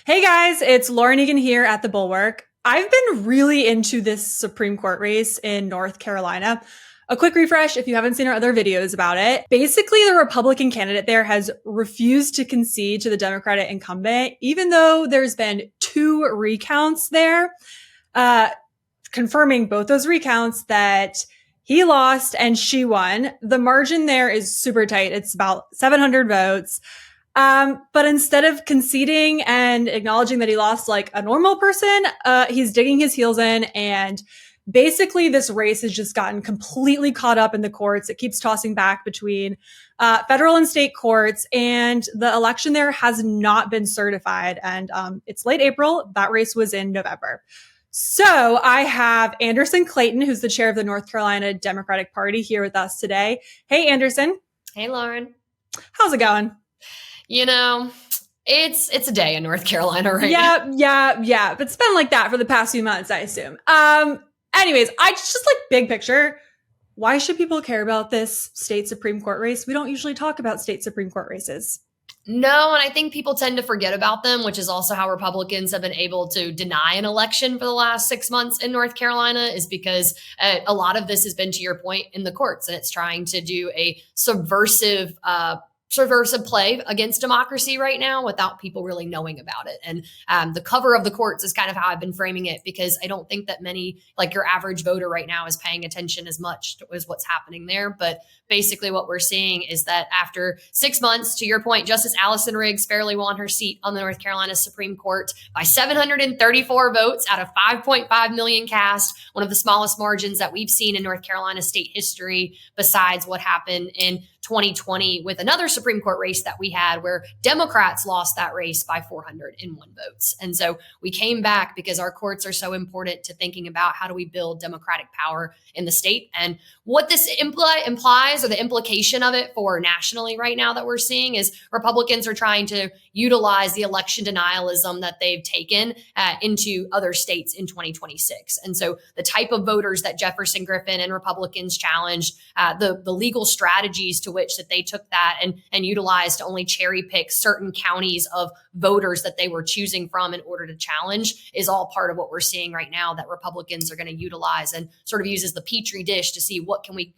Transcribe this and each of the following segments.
Hey guys, it's Lauren Egan here at the Bulwark. I've been really into this Supreme Court race in North Carolina. A quick refresh if you haven't seen our other videos about it. Basically, the Republican candidate there has refused to concede to the Democratic incumbent, even though there's been two recounts there, confirming both those recounts that he lost and she won. The margin there is super tight. It's about 700 votes. But instead of conceding and acknowledging that he lost like a normal person, he's digging his heels in. And basically this race has just gotten completely caught up in the courts. It keeps tossing back between federal and state courts, and the election there has not been certified. And it's late April. That race was in November. So I have Anderson Clayton, who's the chair of the North Carolina Democratic Party, here with us today. Hey, Anderson. Hey, Lauren. How's it going? You know, it's a day in North Carolina right now. Yeah. But it's been like that for the past few months, I assume. Anyways, I just like big picture. Why should people care about this state Supreme Court race? We don't usually talk about state Supreme Court races. No, and I think people tend to forget about them, which is also how Republicans have been able to deny an election for the last 6 months in North Carolina, is because a lot of this has been, to your point, in the courts, and it's trying to do a subversive play against democracy right now without people really knowing about it. And the cover of the courts is kind of how I've been framing it, because I don't think that many, like your average voter right now, is paying attention as much as what's happening there. But basically what we're seeing is that after 6 months, to your point, Justice Allison Riggs fairly won her seat on the North Carolina Supreme Court by 734 votes out of 5.5 million cast, one of the smallest margins that we've seen in North Carolina state history, besides what happened in 2020 with another Supreme Court race that we had where Democrats lost that race by 401 votes. And so we came back because our courts are so important to thinking about how do we build democratic power in the state. And what this implies, or the implication of it for nationally right now that we're seeing, is Republicans are trying to utilize the election denialism that they've taken into other states in 2026. And so the type of voters that Jefferson Griffin and Republicans challenged, the legal strategies to which that they took that and utilized to only cherry pick certain counties of voters that they were choosing from in order to challenge, is all part of what we're seeing right now that Republicans are going to utilize, and sort of use as the petri dish to see what can we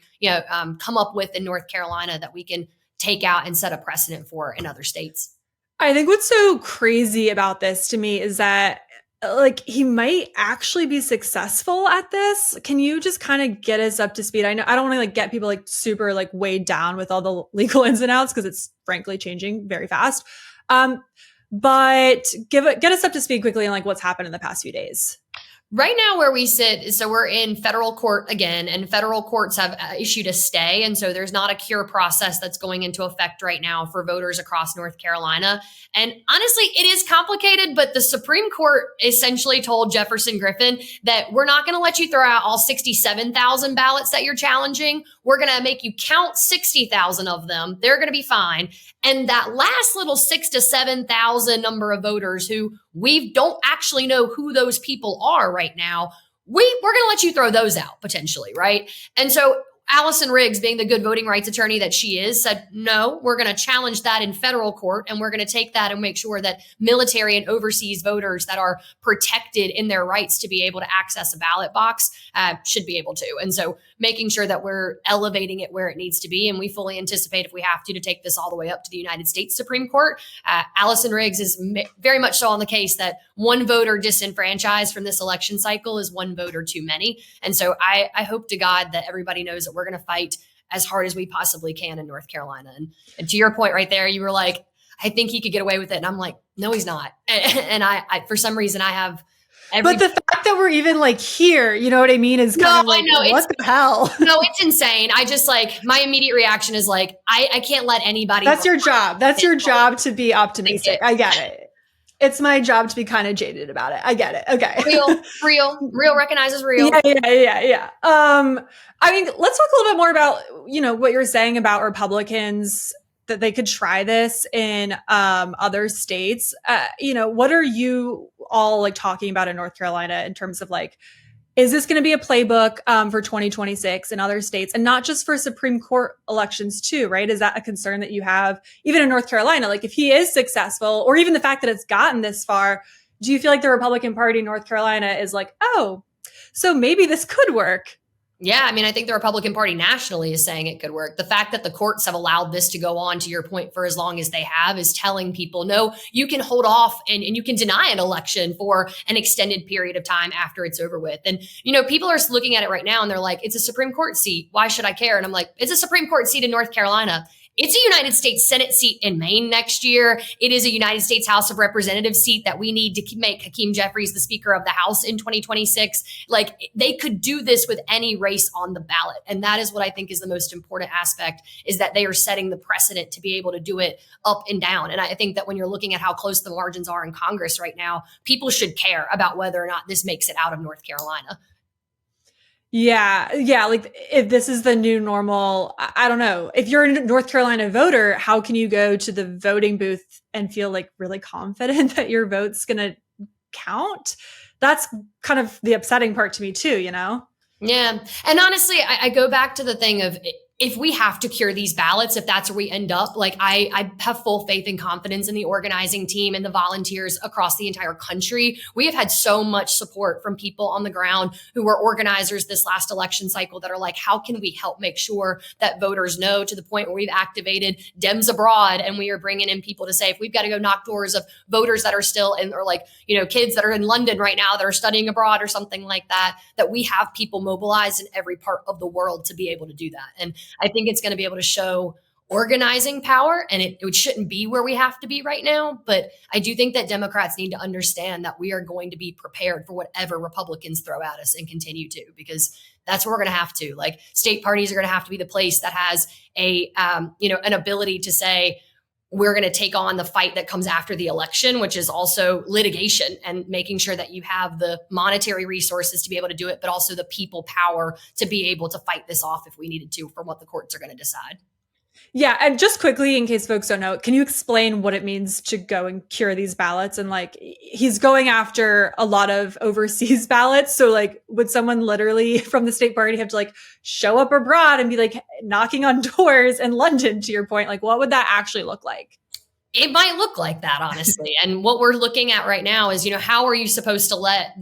come up with in North Carolina that we can take out and set a precedent for in other states. I think what's so crazy about this to me is that like he might actually be successful at this. Can you just kind of get us up to speed? I know I don't want to like get people like super like weighed down with all the legal ins and outs, because it's frankly changing very fast. But get us up to speed quickly on like what's happened in the past few days. Right now where we sit is, so we're in federal court again, and federal courts have issued a stay. And so there's not a cure process that's going into effect right now for voters across North Carolina. And honestly, it is complicated, but the Supreme Court essentially told Jefferson Griffin that we're not going to let you throw out all 67,000 ballots that you're challenging. We're going to make you count 60,000 of them. They're going to be fine. And that last little 6,000 to 7,000 number of voters who we don't actually know who those people are right now, we're going to let you throw those out potentially, right? And so Allison Riggs, being the good voting rights attorney that she is, said, no, we're going to challenge that in federal court, and we're going to take that and make sure that military and overseas voters that are protected in their rights to be able to access a ballot box should be able to. And so making sure that we're elevating it where it needs to be. And we fully anticipate, if we have to take this all the way up to the United States Supreme Court. Allison Riggs is very much so on the case that one voter disenfranchised from this election cycle is one voter too many. And so I hope to God that everybody knows that we're going to fight as hard as we possibly can in North Carolina. And to your point right there, you were like, I think he could get away with it. And I'm like, no, he's not. And I for some reason, I have but the fact that we're even like here, you know what I mean, is kind of like, what the hell? No, it's insane. I just like, my immediate reaction is like, I can't let anybody. That's your job. That's your job to be optimistic. I get it. It's my job to be kind of jaded about it. I get it. Okay. Real recognizes real. Yeah. I mean, let's talk a little bit more about, what you're saying about Republicans, that they could try this in other states. What are you all like talking about in North Carolina in terms of like Is this going to be a playbook for 2026 in other states, and not just for Supreme Court elections too, right? Is that a concern that you have even in North Carolina? Like if he is successful, or even the fact that it's gotten this far, do you feel like the Republican Party in North Carolina is like, oh, so maybe this could work? Yeah, I mean, I think the Republican Party nationally is saying it could work. The fact that the courts have allowed this to go on, to your point, for as long as they have is telling people, no, you can hold off and you can deny an election for an extended period of time after it's over with. And, people are looking at it right now and they're like, it's a Supreme Court seat. Why should I care? And I'm like, it's a Supreme Court seat in North Carolina. It's a United States Senate seat in Maine next year. It is a United States House of Representatives seat that we need to make Hakeem Jeffries the Speaker of the House in 2026. Like they could do this with any race on the ballot. And that is what I think is the most important aspect, is that they are setting the precedent to be able to do it up and down. And I think that when you're looking at how close the margins are in Congress right now, people should care about whether or not this makes it out of North Carolina. Yeah. Like if this is the new normal, I don't know. If you're a North Carolina voter, how can you go to the voting booth and feel like really confident that your vote's going to count? That's kind of the upsetting part to me too, Yeah. And honestly, I go back to the thing of, if we have to cure these ballots, if that's where we end up, like I have full faith and confidence in the organizing team and the volunteers across the entire country. We have had so much support from people on the ground who were organizers this last election cycle that are like, how can we help make sure that voters know, to the point where we've activated Dems Abroad and we are bringing in people to say, if we've got to go knock doors of voters that are still in, or like, kids that are in London right now that are studying abroad or something like that, that we have people mobilized in every part of the world to be able to do that. And I think it's going to be able to show organizing power, and it shouldn't be where we have to be right now. But I do think that Democrats need to understand that we are going to be prepared for whatever Republicans throw at us and continue to, because that's where we're going to have to. Like state parties are going to have to be the place that has an ability to say, we're going to take on the fight that comes after the election, which is also litigation and making sure that you have the monetary resources to be able to do it, but also the people power to be able to fight this off if we needed to, from what the courts are going to decide. Yeah. And just quickly, in case folks don't know, can you explain what it means to go and cure these ballots? And like, he's going after a lot of overseas ballots. So like, would someone literally from the state party have to like show up abroad and be like knocking on doors in London, to your point? Like, what would that actually look like? It might look like that, honestly. And what we're looking at right now is, how are you supposed to let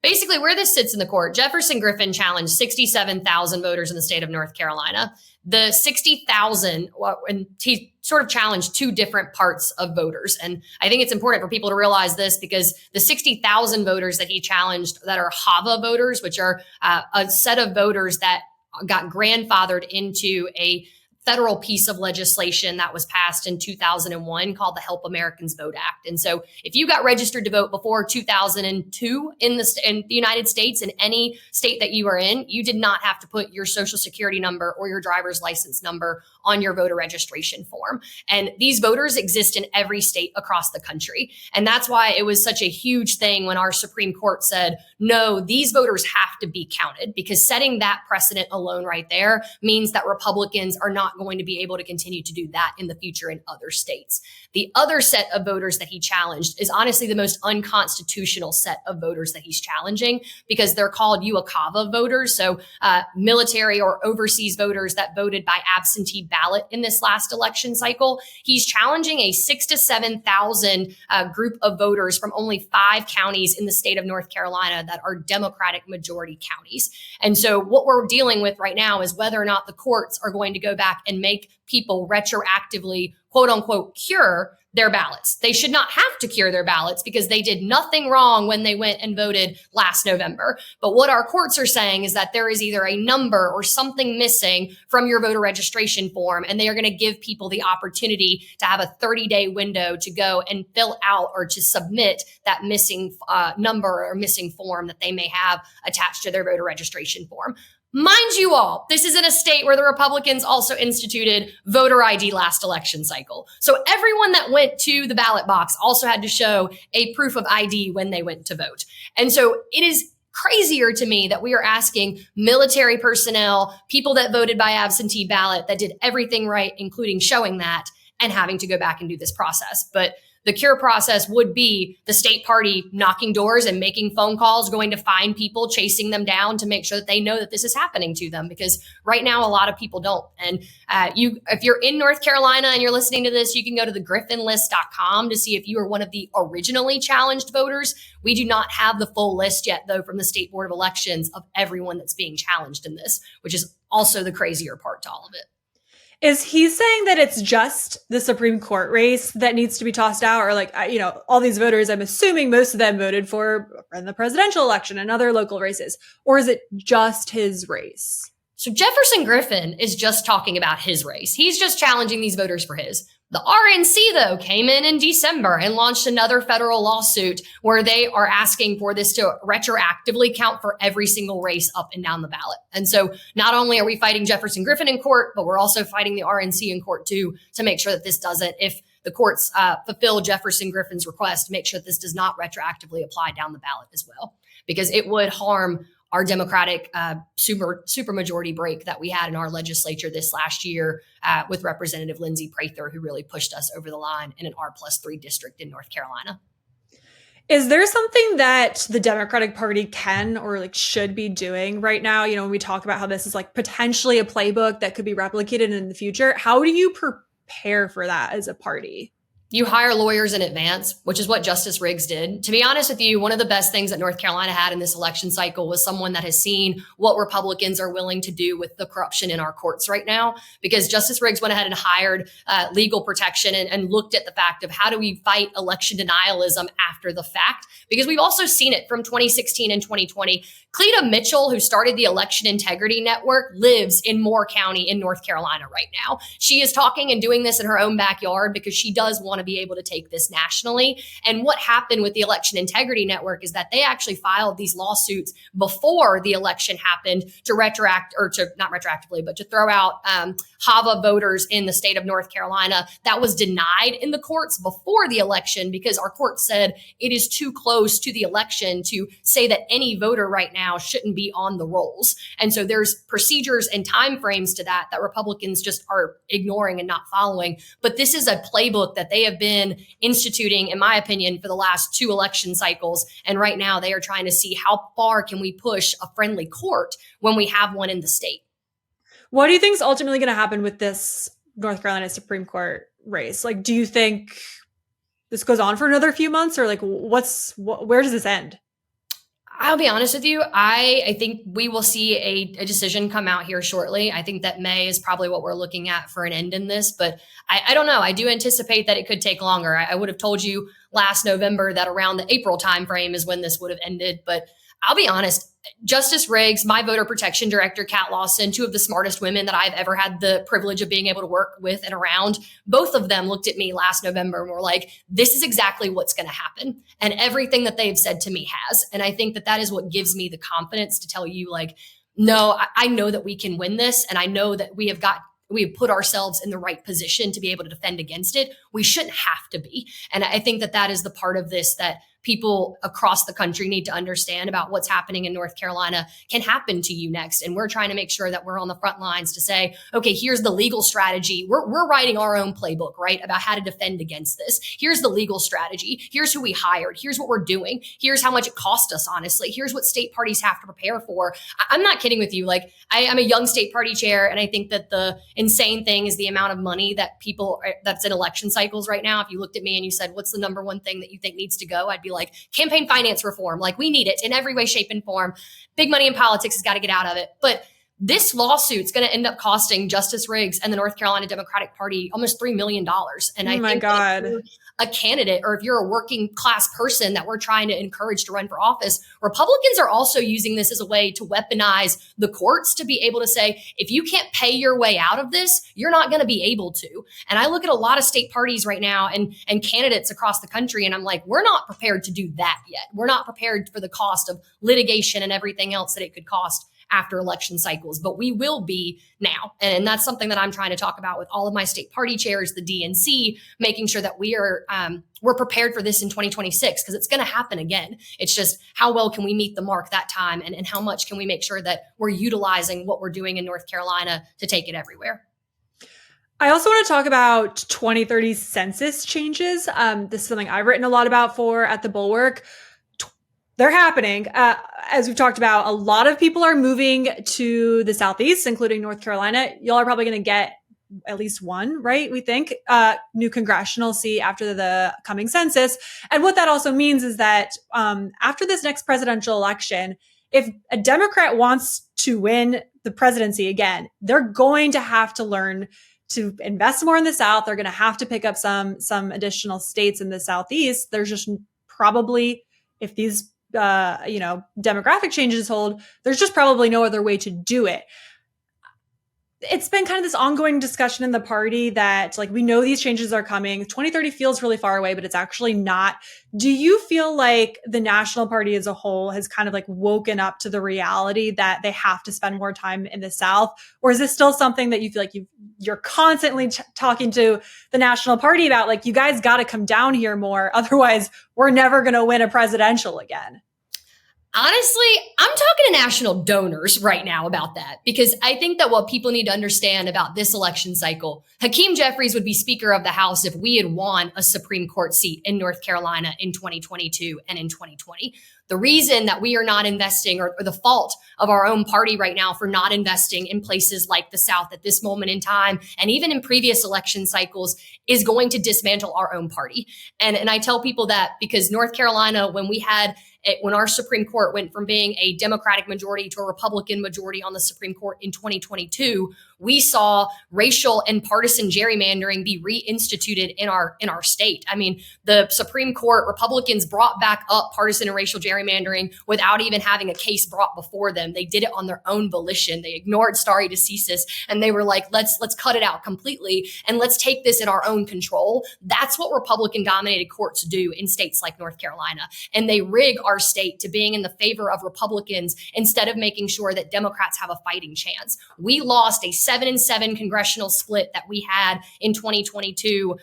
basically where this sits in the court? Jefferson Griffin challenged 67,000 voters in the state of North Carolina. The 60,000, and he sort of challenged two different parts of voters. And I think it's important for people to realize this, because the 60,000 voters that he challenged that are HAVA voters, which are a set of voters that got grandfathered into a federal piece of legislation that was passed in 2001 called the Help Americans Vote Act. And so if you got registered to vote before 2002 in the United States, in any state that you were in, you did not have to put your social security number or your driver's license number on your voter registration form. And these voters exist in every state across the country. And that's why it was such a huge thing when our Supreme Court said, no, these voters have to be counted, because setting that precedent alone right there means that Republicans are not going to be able to continue to do that in the future in other states. The other set of voters that he challenged is honestly the most unconstitutional set of voters that he's challenging, because they're called UACAVA voters. So military or overseas voters that voted by absentee ballot in this last election cycle. He's challenging a 6,000 to 7,000 group of voters from only 5 counties in the state of North Carolina that are Democratic majority counties. And so what we're dealing with right now is whether or not the courts are going to go back and make people retroactively, quote unquote, cure their ballots. They should not have to cure their ballots, because they did nothing wrong when they went and voted last November. But what our courts are saying is that there is either a number or something missing from your voter registration form, and they are going to give people the opportunity to have a 30-day window to go and fill out or to submit that missing number or missing form that they may have attached to their voter registration form. Mind you all, this is in a state where the Republicans also instituted voter ID last election cycle. So everyone that went to the ballot box also had to show a proof of ID when they went to vote. And so it is crazier to me that we are asking military personnel, people that voted by absentee ballot, that did everything right, including showing that, and having to go back and do this process. But the cure process would be the state party knocking doors and making phone calls, going to find people, chasing them down to make sure that they know that this is happening to them. Because right now, a lot of people don't. And if you're in North Carolina and you're listening to this, you can go to the griffinlist.com to see if you are one of the originally challenged voters. We do not have the full list yet, though, from the State Board of Elections of everyone that's being challenged in this, which is also the crazier part to all of it. Is he saying that it's just the Supreme Court race that needs to be tossed out? Or like, all these voters, I'm assuming most of them voted for in the presidential election and other local races. Or is it just his race? So Jefferson Griffin is just talking about his race. He's just challenging these voters for his. The RNC, though, came in December and launched another federal lawsuit where they are asking for this to retroactively count for every single race up and down the ballot. And so not only are we fighting Jefferson Griffin in court, but we're also fighting the RNC in court, too, to make sure that this doesn't, if the courts fulfill Jefferson Griffin's request, to make sure that this does not retroactively apply down the ballot as well, because it would harm our Democratic supermajority break that we had in our legislature this last year with Representative Lindsey Prather, who really pushed us over the line in an R+3 district in North Carolina. Is there something that the Democratic Party can or like should be doing right now? When we talk about how this is like potentially a playbook that could be replicated in the future, how do you prepare for that as a party? You hire lawyers in advance, which is what Justice Riggs did. To be honest with you, one of the best things that North Carolina had in this election cycle was someone that has seen what Republicans are willing to do with the corruption in our courts right now, because Justice Riggs went ahead and hired legal protection and looked at the fact of how do we fight election denialism after the fact, because we've also seen it from 2016 and 2020. Cleta Mitchell, who started the Election Integrity Network, lives in Moore County in North Carolina right now. She is talking and doing this in her own backyard because she does want to be able to take this nationally. And what happened with the Election Integrity Network is that they actually filed these lawsuits before the election happened to not retroactively, but to throw out HAVA voters in the state of North Carolina. That was denied in the courts before the election because our court said it is too close to the election to say that any voter right now shouldn't be on the rolls. And so there's procedures and timeframes to that Republicans just are ignoring and not following. But this is a playbook that they have been instituting, in my opinion, for the last 2 election cycles. And right now they are trying to see how far can we push a friendly court when we have one in the state. What do you think is ultimately going to happen with this North Carolina Supreme Court race? Like, do you think this goes on for another few months, or like where does this end? I'll be honest with you. I think we will see a decision come out here shortly. I think that May is probably what we're looking at for an end in this, but I don't know. I do anticipate that it could take longer. I would have told you last November that around the April timeframe is when this would have ended, but I'll be honest. Justice Riggs, my voter protection director, Kat Lawson, 2 of the smartest women that I've ever had the privilege of being able to work with and around, both of them looked at me last November and were like, this is exactly what's going to happen. And everything that they've said to me has. And I think that that is what gives me the confidence to tell you, like, no, I know that we can win this. And I know that we have put ourselves in the right position to be able to defend against it. We shouldn't have to be. And I think that that is the part of this that people across the country need to understand about what's happening in North Carolina can happen to you next. And we're trying to make sure that we're on the front lines to say, okay, here's the legal strategy. We're writing our own playbook, right, about how to defend against this. Here's the legal strategy. Here's who we hired. Here's what we're doing. Here's how much it cost us, honestly. Here's what state parties have to prepare for. I'm not kidding with you. Like, I'm a young state party chair, and I think that the insane thing is the amount of money that that's in election cycles right now. If you looked at me and you said, what's the number one thing that you think needs to go? I'd be like, campaign finance reform. Like, we need it in every way, shape, and form. Big money in politics has got to get out of it. But this lawsuit's going to end up costing Justice Riggs and the North Carolina Democratic Party almost $3 million. And I think that if you're a candidate, or if you're a working class person that we're trying to encourage to run for office, Republicans are also using this as a way to weaponize the courts to be able to say, if you can't pay your way out of this, you're not going to be able to. And I look at a lot of state parties right now and candidates across the country, and I'm like, we're not prepared to do that yet. We're not prepared for the cost of litigation and everything else that it could cost after election cycles, but we will be now. And that's something that I'm trying to talk about with all of my state party chairs, the DNC, making sure that we're prepared for this in 2026, because it's going to happen again. It's just how well can we meet the mark that time, and how much can we make sure that we're utilizing what we're doing in North Carolina to take it everywhere. I also want to talk about 2030 census changes. This is something I've written a lot about for at the Bulwark. They're happening. As we've talked about, a lot of people are moving to the Southeast, including North Carolina. Y'all are probably going to get at least one, right? We think, new congressional seat after the coming census. And what that also means is that after this next presidential election, if a Democrat wants to win the presidency again, they're going to have to learn to invest more in the South. They're going to have to pick up some additional states in the Southeast. There's just probably, if these demographic changes hold, there's just probably no other way to do it. It's been kind of this ongoing discussion in the party that, like, we know these changes are coming. 2030 feels really far away, but it's actually not. Do you feel like the National Party as a whole has kind of like woken up to the reality that they have to spend more time in the South? Or is this still something that you feel like you're constantly talking to the National Party about? Like, you guys got to come down here more. Otherwise, we're never going to win a presidential again. Honestly, I'm talking to national donors right now about that, because I think that what people need to understand about this election cycle, Hakeem Jeffries would be Speaker of the House if we had won a Supreme Court seat in North Carolina in 2022 and in 2020. The reason that we are not investing, or the fault of our own party right now for not investing in places like the South at this moment in time, and even in previous election cycles, is going to dismantle our own party. And I tell people that because North Carolina, when our Supreme Court went from being a Democratic majority to a Republican majority on the Supreme Court in 2022, we saw racial and partisan gerrymandering be reinstituted in our state. I mean, the Supreme Court, Republicans brought back up partisan and racial gerrymandering without even having a case brought before them. They did it on their own volition. They ignored stare decisis, and they were like, let's cut it out completely and let's take this in our own control. That's what Republican dominated courts do in states like North Carolina. And they rig our state to being in the favor of Republicans instead of making sure that Democrats have a fighting chance. We lost a 7-7 congressional split that we had in 2022.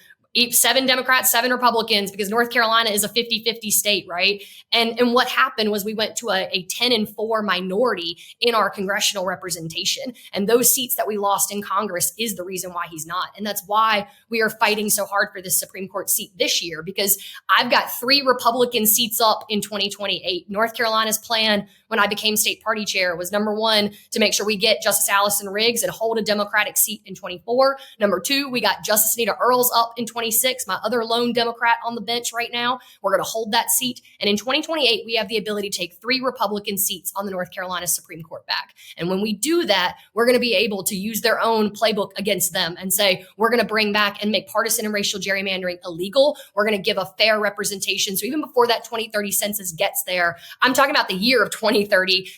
7 Democrats, 7 Republicans, because North Carolina is a 50-50 state, right? And what happened was we went to a 10-4 minority in our congressional representation. And those seats that we lost in Congress is the reason why he's not. And that's why we are fighting so hard for this Supreme Court seat this year, because I've got 3 Republican seats up in 2028. North Carolina's plan when I became state party chair was, number 1, to make sure we get Justice Allison Riggs and hold a Democratic seat in 24. Number 2, we got Justice Anita Earls up in 26, my other lone Democrat on the bench right now. We're going to hold that seat. And in 2028, we have the ability to take 3 Republican seats on the North Carolina Supreme Court back. And when we do that, we're going to be able to use their own playbook against them and say, we're going to bring back and make partisan and racial gerrymandering illegal. We're going to give a fair representation. So even before that 2030 census gets there, I'm talking about the year of 2030,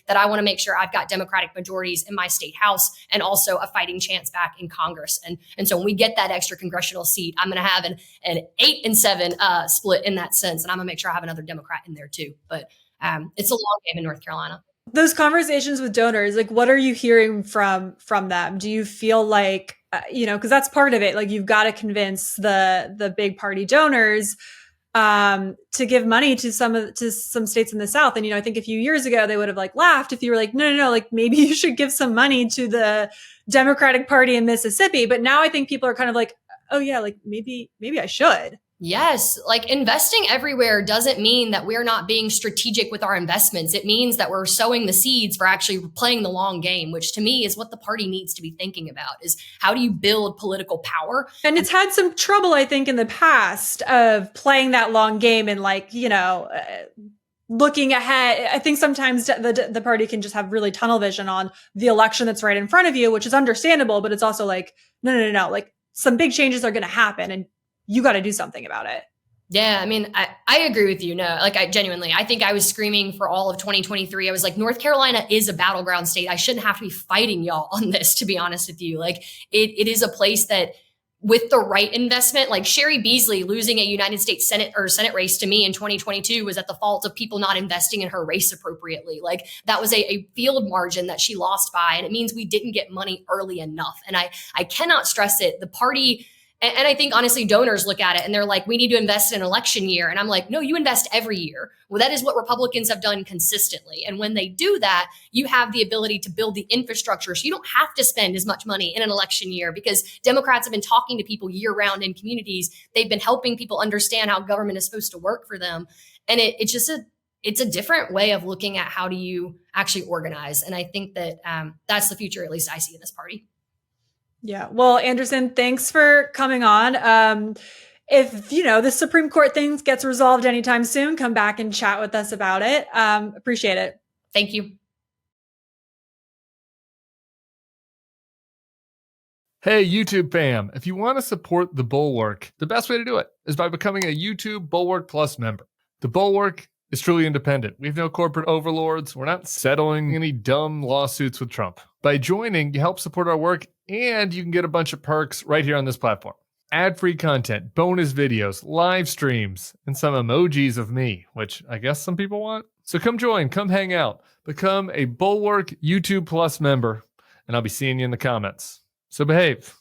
that I want to make sure I've got Democratic majorities in my state house and also a fighting chance back in Congress. And so when we get that extra congressional seat, I'm going to have an 8-7 split in that sense. And I'm going to make sure I have another Democrat in there too. But it's a long game in North Carolina. Those conversations with donors, like, what are you hearing from them? Do you feel like, because that's part of it. Like, you've got to convince the big party donors to give money to some states in the South. And, I think a few years ago, they would have laughed if you were like, no, like, maybe you should give some money to the Democratic Party in Mississippi. But now I think people are kind of like, oh yeah, like maybe I should. Yes. Like, investing everywhere doesn't mean that we're not being strategic with our investments. It means that we're sowing the seeds for actually playing the long game, which to me is what the party needs to be thinking about, is how do you build political power? And it's had some trouble, I think, in the past of playing that long game and looking ahead. I think sometimes the party can just have really tunnel vision on the election that's right in front of you, which is understandable, but it's also like, no. Like, some big changes are going to happen and you got to do something about it. Yeah, I mean, I agree with you. No, I think I was screaming for all of 2023. I was like, North Carolina is a battleground state. I shouldn't have to be fighting y'all on this, to be honest with you. Like, it is a place that, with the right investment, like Sherry Beasley losing a United States Senate race to me in 2022 was at the fault of people not investing in her race appropriately. Like, that was a field margin that she lost by, and it means we didn't get money early enough. And I cannot stress it. The party And I think honestly, donors look at it and they're like, we need to invest in an election year. And I'm like, no, you invest every year. Well, that is what Republicans have done consistently. And when they do that, you have the ability to build the infrastructure. So you don't have to spend as much money in an election year because Democrats have been talking to people year round in communities. They've been helping people understand how government is supposed to work for them. And it's just it's a different way of looking at how do you actually organize. And I think that that's the future, at least I see in this party. Yeah. Well, Anderson, thanks for coming on. If, the Supreme Court thing gets resolved anytime soon, come back and chat with us about it. Appreciate it. Thank you. Hey, YouTube fam, if you want to support the Bulwark, the best way to do it is by becoming a YouTube Bulwark Plus member. The Bulwark is truly independent. We have no corporate overlords. We're not settling any dumb lawsuits with Trump. By joining, you help support our work, and you can get a bunch of perks right here on this platform. Ad-free content, bonus videos, live streams, and some emojis of me, which I guess some people want. So come join, come hang out, become a Bulwark YouTube Plus member, and I'll be seeing you in the comments. So behave.